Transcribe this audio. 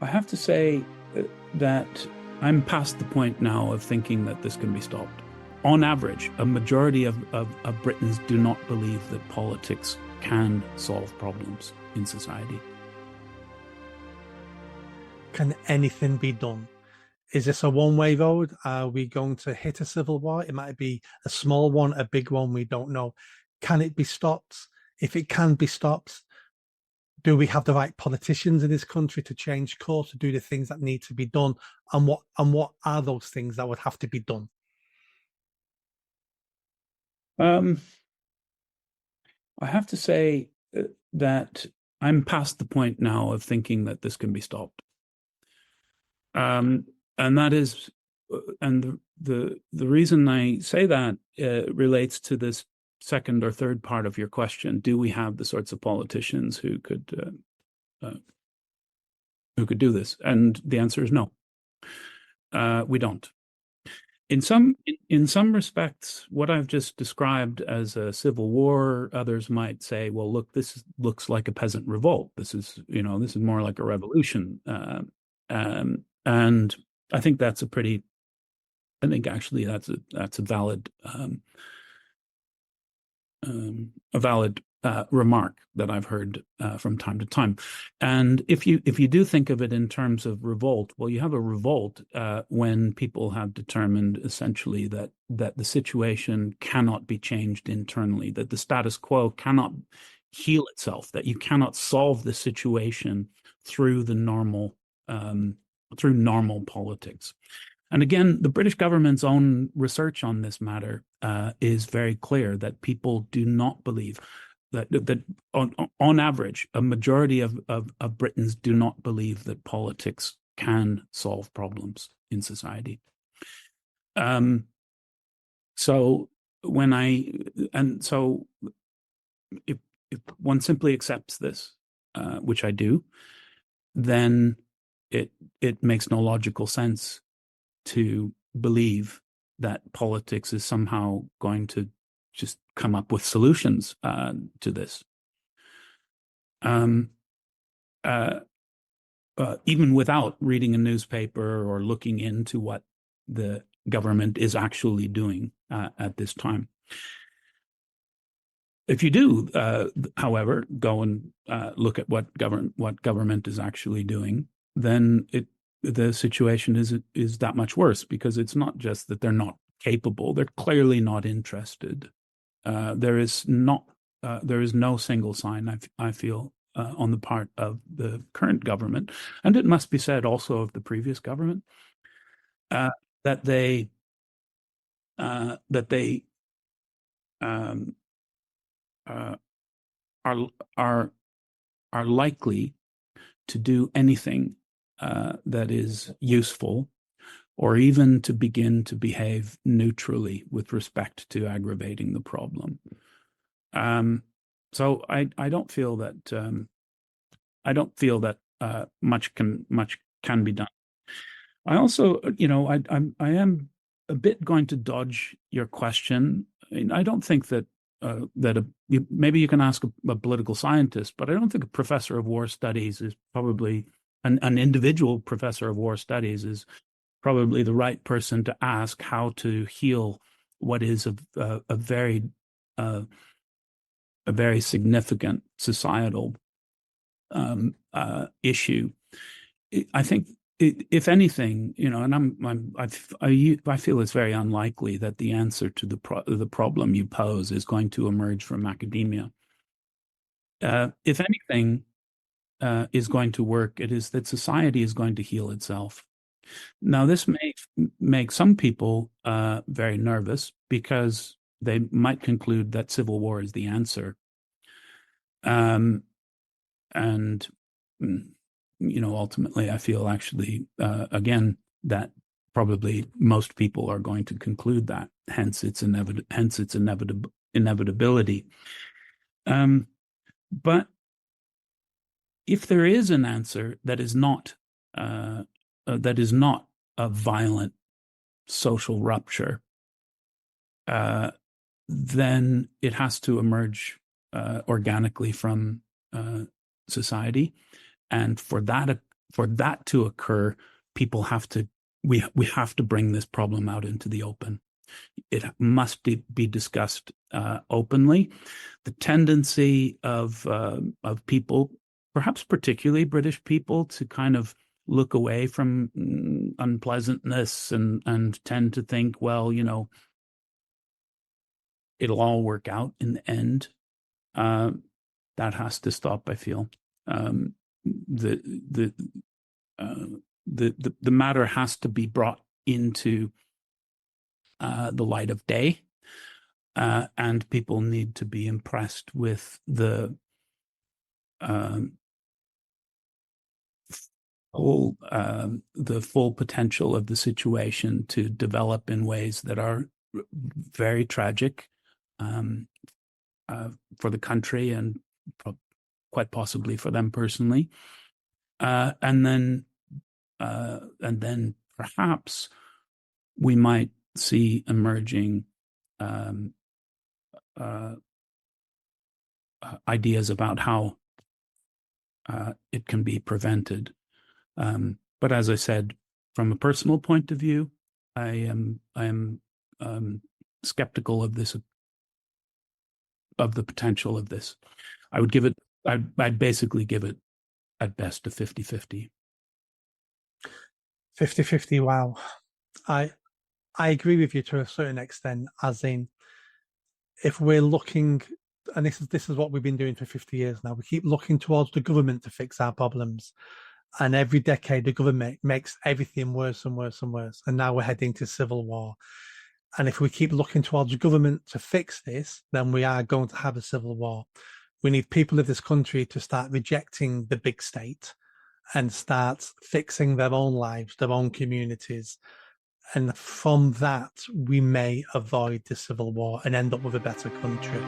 I have to say that I'm past the point now of thinking that this can be stopped. On average, a majority of Britons do not believe that politics can solve problems in society. Can anything be done? Is this a one-way road? Are we going to hit a civil war? It might be a small one, a big one, we don't know. Can it be stopped? If it can be stopped, do we have the right politicians in this country to change course, to do the things that need to be done? And what are those things that would have to be done? I have to say that I'm past the point now of thinking that this can be stopped. And that is, and the reason I say that relates to this second or third part of your question. Do we have the sorts of politicians who could do this? And the answer is no. We don't. In some respects, what I've just described as a civil war, others might say, well, look, this looks like a peasant revolt. This is more like a revolution. And I think that's actually that's a valid remark that I've heard from time to time. And if you do think of it in terms of revolt, well, you have a revolt when people have determined essentially that the situation cannot be changed internally, that the status quo cannot heal itself, that you cannot solve the situation through the normal politics. And again, the British government's own research on this matter is very clear that people do not believe that on average, a majority of Britons do not believe that politics can solve problems in society. So if one simply accepts this, which I do, then it makes no logical sense to believe that politics is somehow going to just come up with solutions to this. Even without reading a newspaper or looking into what the government is actually doing at this time. If you do, however, go and look at what government is actually doing, then the situation is that much worse, because it's not just that they're not capable; they're clearly not interested. There is no single sign, I feel, on the part of the current government, and it must be said also of the previous government, that they are likely to do anything that is useful, or even to begin to behave neutrally with respect to aggravating the problem. So I don't feel that much can be done. I also, I am a bit going to dodge your question. I mean, I don't think that maybe you can ask a political scientist, but I don't think a professor of war studies is probably an individual professor of war studies is probably the right person to ask how to heal what is a very significant societal issue. I think, if anything, and I feel it's very unlikely that the answer to the problem you pose is going to emerge from academia. If anything is going to work, it is that society is going to heal itself. Now, this may make some people very nervous, because they might conclude that civil war is the answer. And ultimately, I feel actually, again, that probably most people are going to conclude that. Hence its inevitability. But if there is an answer that is not a violent social rupture, then it has to emerge organically from society. And for for that to occur, people have to we have to bring this problem out into the open. It must be discussed openly. The tendency of people, perhaps particularly British people, to kind of look away from unpleasantness and tend to think, well, it'll all work out in the end. That has to stop, I feel. The matter has to be brought into the light of day, and people need to be impressed with the full potential of the situation to develop in ways that are very tragic for the country and quite possibly for them personally, and then perhaps we might see emerging ideas about how it can be prevented. But as I said, from a personal point of view, I am skeptical of this, of the potential of this. I'd basically give it at best a 50-50. 50-50, wow. I agree with you to a certain extent, as in, if we're looking, and this is what we've been doing for 50 years now, we keep looking towards the government to fix our problems. And every decade, the government makes everything worse and worse and worse. And now we're heading to civil war. And if we keep looking towards the government to fix this, then we are going to have a civil war. We need people of this country to start rejecting the big state and start fixing their own lives, their own communities. And from that, we may avoid the civil war and end up with a better country.